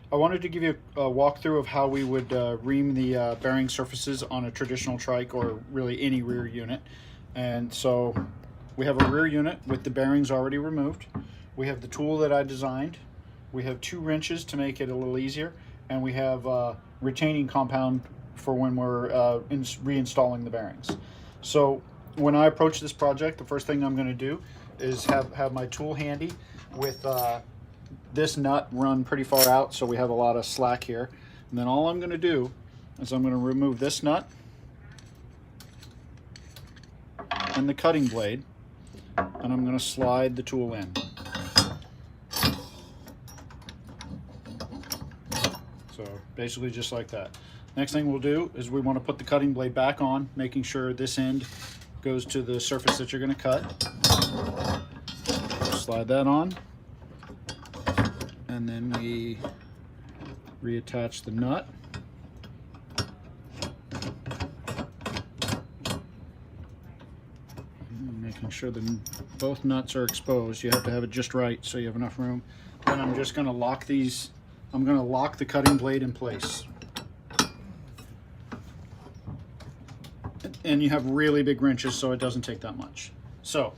I wanted to give you a walkthrough of how we would ream the bearing surfaces on a traditional trike, or really any rear unit. And so we have a rear unit with the bearings already removed. We have the tool that I designed. We have 2 wrenches to make it a little easier, and we have retaining compound for when we're reinstalling the bearings. So when I approach this project, the first thing I'm going to do is have my tool handy with this nut run pretty far out, so we have a lot of slack here. And then all I'm going to do is I'm going to remove this nut and the cutting blade, and I'm going to slide the tool in. So basically just like that. Next thing we'll do is we want to put the cutting blade back on, making sure this end goes to the surface that you're going to cut. Slide that on, and then we reattach the nut. Making sure that both nuts are exposed. You have to have it just right so you have enough room. Then I'm just going to lock these. I'm going to lock the cutting blade in place. And you have really big wrenches, so it doesn't take that much. So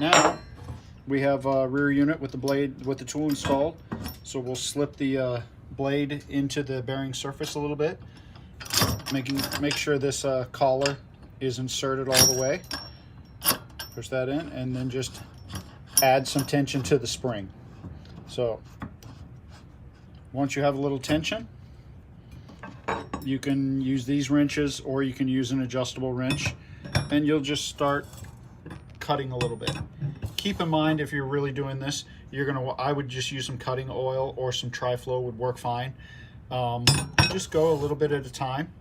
now we have a rear unit with the blade, with the tool installed. So we'll slip the blade into the bearing surface a little bit, make sure this collar is inserted all the way. Push that in, and then just add some tension to the spring. So once you have a little tension, you can use these wrenches, or you can use an adjustable wrench, and you'll just start cutting a little bit. Keep in mind, if you're really doing this, I would just use some cutting oil, or some Tri-Flow would work fine. Just go a little bit at a time,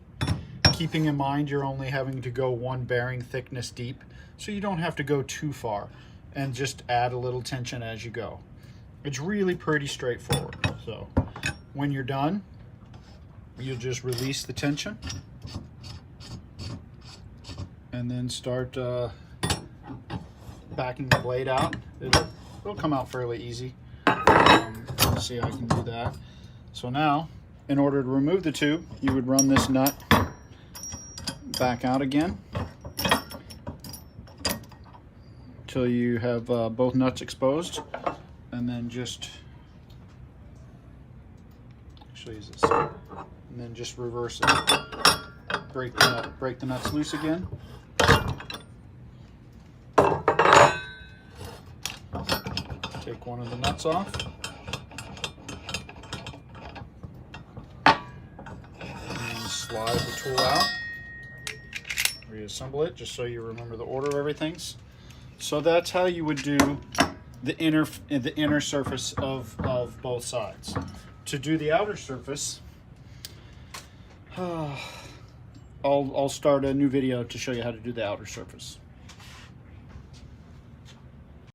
keeping in mind you're only having to go 1 bearing thickness deep, so you don't have to go too far, and just add a little tension as you go. It's really pretty straightforward. So when you're done, you'll just release the tension and then start backing the blade out. It'll come out fairly easy. Let's see how I can do that. So now, in order to remove the tube, you would run this nut back out again until you have both nuts exposed, and then just use this, and then just reverse it. Break the nuts loose again. Take one of the nuts off. And slide the tool out. Reassemble it, just so you remember the order of everything's. So that's how you would do the inner surface of both sides. To do the outer surface, I'll start a new video to show you how to do the outer surface.